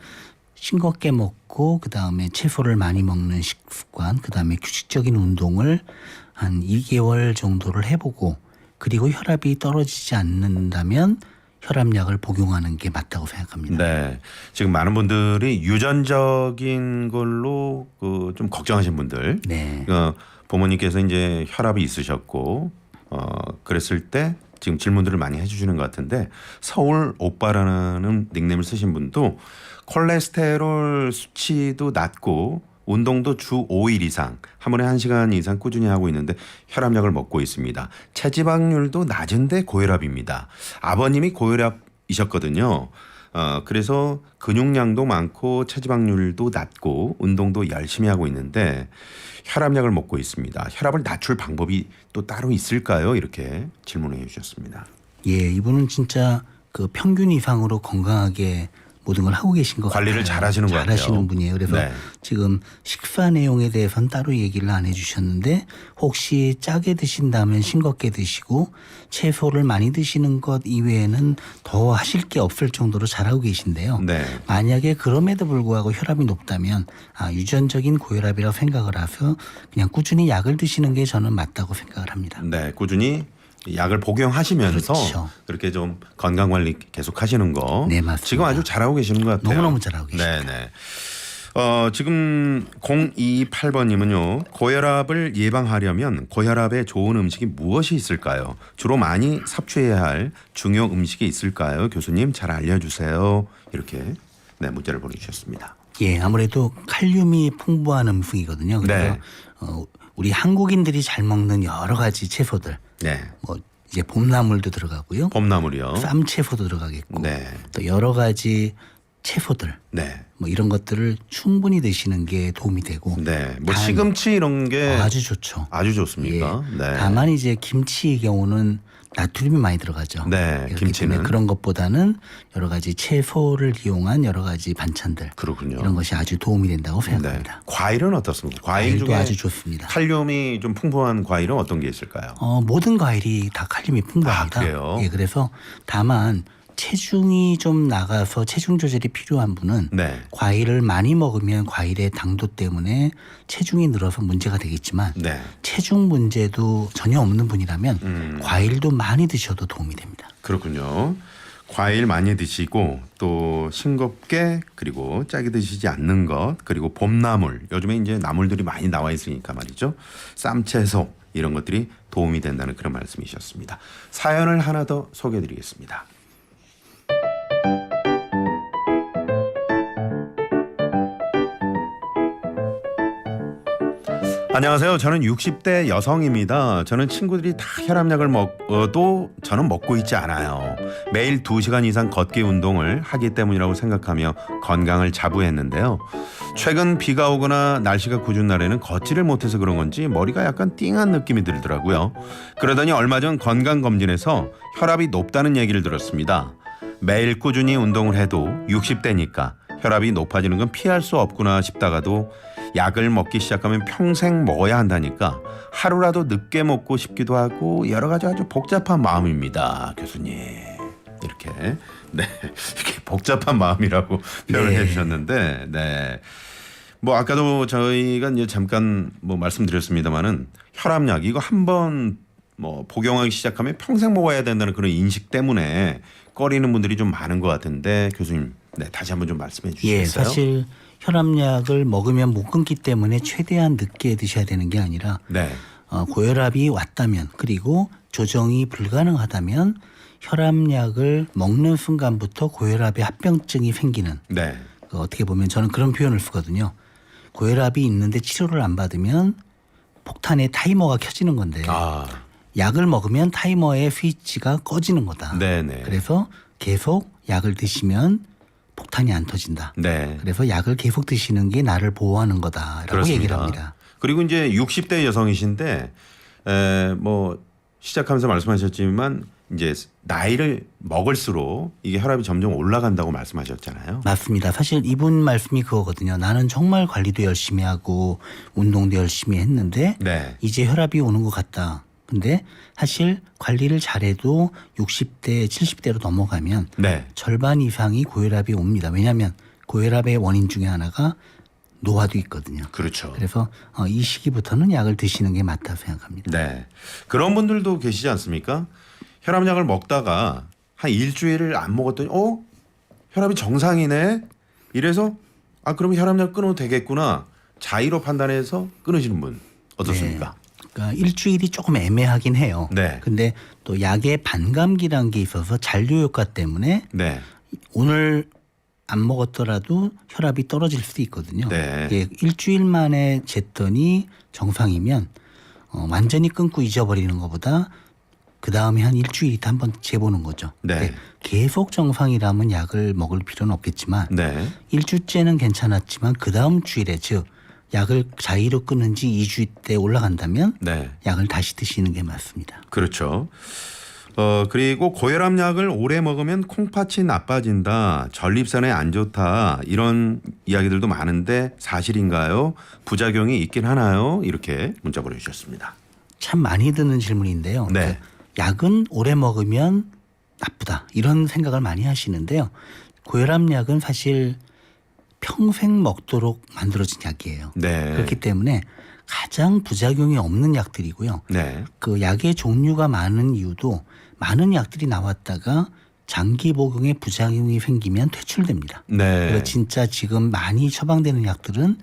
싱겁게 먹고 그 다음에 채소를 많이 먹는 식습관, 그 다음에 규칙적인 운동을 한 2개월 정도를 해보고 그리고 혈압이 떨어지지 않는다면 혈압약을 복용하는 게 맞다고 생각합니다. 네, 지금 많은 분들이 유전적인 걸로 그 좀 걱정하신 분들, 네. 부모님께서 이제 혈압이 있으셨고 그랬을 때 지금 질문들을 많이 해주시는 것 같은데 서울 오빠라는 닉네임을 쓰신 분도 콜레스테롤 수치도 낮고 운동도 주 5일 이상 한 번에 1시간 이상 꾸준히 하고 있는데 혈압약을 먹고 있습니다. 체지방률도 낮은데 고혈압입니다. 아버님이 고혈압이셨거든요. 그래서 근육량도 많고 체지방률도 낮고 운동도 열심히 하고 있는데 혈압약을 먹고 있습니다. 혈압을 낮출 방법이 또 따로 있을까요? 이렇게 질문해 주셨습니다. 예, 이분은 진짜 그 평균 이상으로 건강하게 모든 걸 하고 계신 것 관리를 같아요. 잘하시는 것 같아요. 잘하시는 분이에요. 그래서 네. 지금 식사 내용에 대해서는 따로 얘기를 안 해주셨는데 혹시 짜게 드신다면 싱겁게 드시고 채소를 많이 드시는 것 이외에는 더 하실 게 없을 정도로 잘하고 계신데요. 네. 만약에 그럼에도 불구하고 혈압이 높다면 유전적인 고혈압이라고 생각을 해서 그냥 꾸준히 약을 드시는 게 저는 맞다고 생각을 합니다. 네, 꾸준히 약을 복용하시면서 그렇죠. 그렇게 좀 건강 관리 계속 하시는 거. 네, 맞습니다. 지금 아주 잘하고 계시는 것 같아요. 너무너무 잘하고 계십니다. 네네. 지금 028번님은요. 고혈압을 예방하려면 고혈압에 좋은 음식이 무엇이 있을까요? 주로 많이 섭취해야 할 중요 음식이 있을까요? 교수님 잘 알려주세요. 이렇게 문자를 보내주셨습니다. 예, 아무래도 칼륨이 풍부한 음식이거든요. 그래서 네. 우리 한국인들이 잘 먹는 여러 가지 채소들, 네. 뭐 이제 봄나물도 들어가고요, 봄나물이요. 쌈채소도 들어가겠고, 네. 또 여러 가지 채소들, 네. 뭐 이런 것들을 충분히 드시는 게 도움이 되고, 네. 뭐 단- 시금치 이런 게 아주 좋죠. 아주 좋습니까? 예. 네. 다만 이제 김치의 경우는 나트륨이 많이 들어가죠. 네, 그렇기 김치는. 때문에 그런 것보다는 여러 가지 채소를 이용한 여러 가지 반찬들 그렇군요. 이런 것이 아주 도움이 된다고 네. 생각합니다. 과일은 어떻습니까? 과일 과일도 중에 아주 좋습니다. 칼륨이 좀 풍부한 과일은 어떤 게 있을까요? 모든 과일이 다 칼륨이 풍부합니다. 아, 그래요? 예, 그래서 다만 체중이 좀 나가서 체중 조절이 필요한 분은 네. 과일을 많이 먹으면 과일의 당도 때문에 체중이 늘어서 문제가 되겠지만 네. 체중 문제도 전혀 없는 분이라면 과일도 많이 드셔도 도움이 됩니다. 그렇군요. 과일 많이 드시고 또 싱겁게 그리고 짜게 드시지 않는 것 그리고 봄나물 요즘에 이제 나물들이 많이 나와 있으니까 말이죠. 쌈채소 이런 것들이 도움이 된다는 그런 말씀이셨습니다. 사연을 하나 더 소개해드리겠습니다. 안녕하세요. 저는 60대 여성입니다. 저는 친구들이 다 혈압약을 먹어도 저는 먹고 있지 않아요. 매일 2시간 이상 걷기 운동을 하기 때문이라고 생각하며 건강을 자부했는데요. 최근 비가 오거나 날씨가 궂은 날에는 걷지를 못해서 그런 건지 머리가 약간 띵한 느낌이 들더라고요. 그러더니 얼마 전 건강검진에서 혈압이 높다는 얘기를 들었습니다. 매일 꾸준히 운동을 해도 60대니까 혈압이 높아지는 건 피할 수 없구나 싶다가도 약을 먹기 시작하면 평생 먹어야 한다니까 하루라도 늦게 먹고 싶기도 하고 여러 가지 아주 복잡한 마음입니다. 교수님. 이렇게 네, 이렇게 복잡한 마음이라고 표현을 네. 해주셨는데, 네. 뭐 아까도 저희가 이제 잠깐 뭐 말씀드렸습니다만은 혈압약 이거 한번 뭐 복용하기 시작하면 평생 먹어야 된다는 그런 인식 때문에 꺼리는 분들이 좀 많은 것 같은데 교수님, 네 다시 한번 좀 말씀해 예, 주시겠어요? 사실 혈압약을 먹으면 못 끊기 때문에 최대한 늦게 드셔야 되는 게 아니라 네, 고혈압이 왔다면 그리고 조정이 불가능하다면 혈압약을 먹는 순간부터 고혈압의 합병증이 생기는 네, 어떻게 보면 저는 그런 표현을 쓰거든요. 고혈압이 있는데 치료를 안 받으면 폭탄의 타이머가 켜지는 건데 아, 약을 먹으면 타이머의 스위치가 꺼지는 거다. 네, 네, 그래서 계속 약을 드시면 폭탄이 안 터진다. 네. 그래서 약을 계속 드시는 게 나를 보호하는 거다라고 그렇습니다. 얘기를 합니다. 그리고 이제 60대 여성이신데 뭐 시작하면서 말씀하셨지만 이제 나이를 먹을수록 이게 혈압이 점점 올라간다고 말씀하셨잖아요. 맞습니다. 사실 이분 말씀이 그거거든요. 나는 정말 관리도 열심히 하고 운동도 열심히 했는데 네, 이제 혈압이 오는 것 같다. 근데 사실 관리를 잘해도 60대, 70대로 넘어가면 네, 절반 이상이 고혈압이 옵니다. 왜냐하면 고혈압의 원인 중에 하나가 노화도 있거든요. 그렇죠. 그래서 이 시기부터는 약을 드시는 게 맞다고 생각합니다. 네, 그런 분들도 계시지 않습니까? 혈압약을 먹다가 한 일주일을 안 먹었더니 혈압이 정상이네. 이래서 그럼 혈압약 끊어도 되겠구나. 자의로 판단해서 끊으시는 분 어떻습니까? 그러니까 일주일이 조금 애매하긴 해요. 네. 근데 또 약의 반감기라는 게 있어서 잔류 효과 때문에 네, 오늘 안 먹었더라도 혈압이 떨어질 수도 있거든요. 네. 예, 일주일 만에 쟀더니 정상이면 완전히 끊고 잊어버리는 것보다 그 다음에 한 일주일 있다 한번 재보는 거죠. 네. 네, 계속 정상이라면 약을 먹을 필요는 없겠지만 네, 일주째는 괜찮았지만 그 다음 주일에 즉 약을 자의로 끊은 지 2주 때 올라간다면 네, 약을 다시 드시는 게 맞습니다. 그렇죠. 그리고 고혈압약을 오래 먹으면 콩팥이 나빠진다, 전립선에 안 좋다 이런 이야기들도 많은데 사실인가요? 부작용이 있긴 하나요? 이렇게 문자 보내주셨습니다. 참 많이 듣는 질문인데요. 네. 그러니까 약은 오래 먹으면 나쁘다 이런 생각을 많이 하시는데요. 고혈압약은 사실 평생 먹도록 만들어진 약이에요. 네, 그렇기 때문에 가장 부작용이 없는 약들이고요. 네, 그 약의 종류가 많은 이유도 많은 약들이 나왔다가 장기 복용에 부작용이 생기면 퇴출됩니다. 네, 그래서 진짜 지금 많이 처방되는 약들은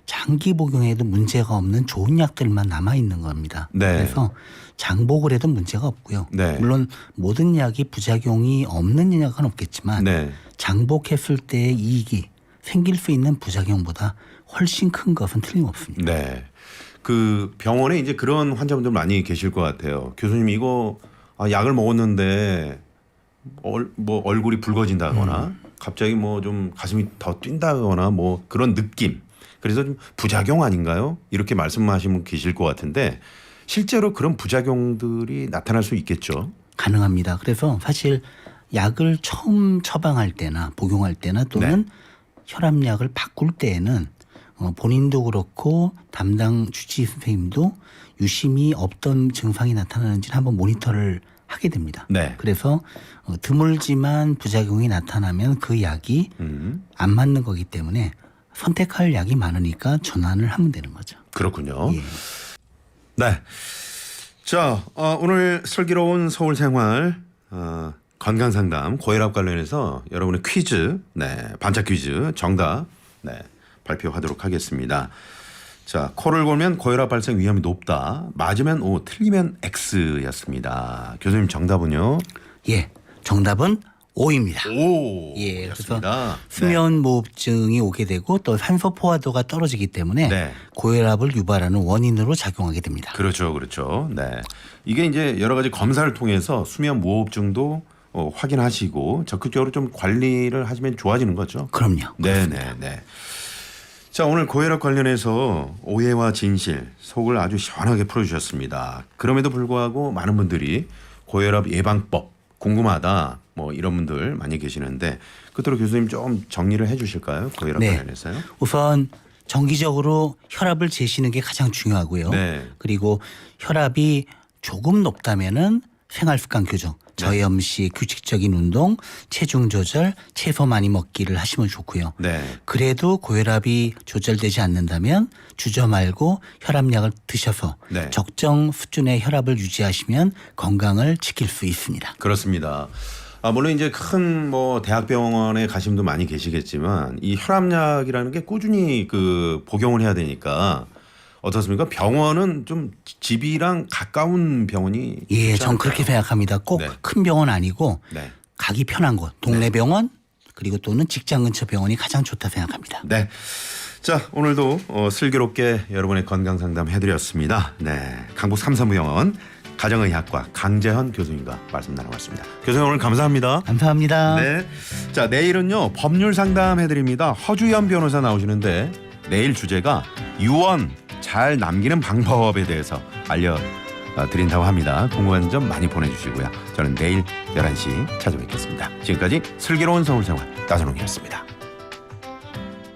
장기 복용에도 문제가 없는 좋은 약들만 남아 있는 겁니다. 네. 그래서 장복을 해도 문제가 없고요. 네. 물론 모든 약이 부작용이 없는 약은 없겠지만 네, 장복했을 때의 이익이 생길 수 있는 부작용보다 훨씬 큰 것은 틀림없습니다. 네. 그 병원에 이제 그런 환자분들 많이 계실 것 같아요. 교수님 이거 약을 먹었는데 뭐 얼굴이 붉어진다거나 갑자기 뭐 좀 가슴이 더 뛴다거나 뭐 그런 느낌. 그래서 좀 부작용 아닌가요? 이렇게 말씀하시는 분 계실 것 같은데 실제로 그런 부작용들이 나타날 수 있겠죠. 가능합니다. 그래서 사실 약을 처음 처방할 때나 복용할 때나 또는 혈압약을 바꿀 때에는 본인도 그렇고 담당 주治선생님도 유심히 어떤 증상이 나타나는지를 한번 모니터를 하게 됩니다. 네. 그래서 드물지만 부작용이 나타나면 그 약이 안 맞는 거기 때문에 선택할 약이 많으니까 전환을 하면 되는 거죠. 그렇군요. 예. 네. 자, 오늘 슬기로운 서울 생활 건강 상담 고혈압 관련해서 여러분의 퀴즈, 반짝 퀴즈 정답 발표하도록 하겠습니다. 자, 코를 골면 고혈압 발생 위험이 높다. 맞으면 O, 틀리면 X였습니다. 교수님 정답은요? 예. 정답은 O입니다. 오, 예, 였습니다. 수면무호흡증이 오게 되고 또 산소 포화도가 떨어지기 때문에 네. 고혈압을 유발하는 원인으로 작용하게 됩니다. 그렇죠, 그렇죠. 네, 이게 이제 여러 가지 검사를 통해서 수면 무호흡증도 확인하시고 적극적으로 좀 관리를 하시면 좋아지는 거죠. 그럼요. 네, 네, 네. 자, 오늘 고혈압 관련해서 오해와 진실 속을 아주 시원하게 풀어주셨습니다. 그럼에도 불구하고 많은 분들이 고혈압 예방법 궁금하다 뭐 이런 분들 많이 계시는데 그토록 교수님 좀 정리를 해 주실까요? 고혈압 네. 관련해서요. 우선 정기적으로 혈압을 재시는 게 가장 중요하고요. 네. 그리고 혈압이 조금 높다면은 생활습관 교정, 저염식, 규칙적인 운동, 체중 조절, 채소 많이 먹기를 하시면 좋고요. 네. 그래도 고혈압이 조절되지 않는다면 주저 말고 혈압약을 드셔서 네. 적정 수준의 혈압을 유지하시면 건강을 지킬 수 있습니다. 그렇습니다. 물론 이제 큰 뭐 대학병원에 가신 분도 많이 계시겠지만 이 혈압약이라는 게 꾸준히 그 복용을 해야 되니까 어떻습니까? 병원은 좀 집이랑 가까운 병원이 예, 좋지 전 그렇게 않을까요? 생각합니다. 꼭 네. 큰 병원 아니고 네. 가기 편한 곳, 동네 병원 그리고 또는 직장 근처 병원이 가장 좋다 생각합니다. 네. 자, 오늘도 슬기롭게 여러분의 건강 상담 해드렸습니다. 네. 강북 삼성병원 가정의학과 강재헌 교수님과 말씀 나눠봤습니다. 교수님 오늘 감사합니다. 감사합니다. 네. 자, 내일은요 법률 상담 해드립니다. 허주연 변호사 나오시는데 내일 주제가 유언 잘 남기는 방법에 대해서 알려드린다고 합니다. 궁금한 점 많이 보내주시고요. 저는 내일 11시 찾아뵙겠습니다. 지금까지 슬기로운 서울생활 나선홍이었습니다.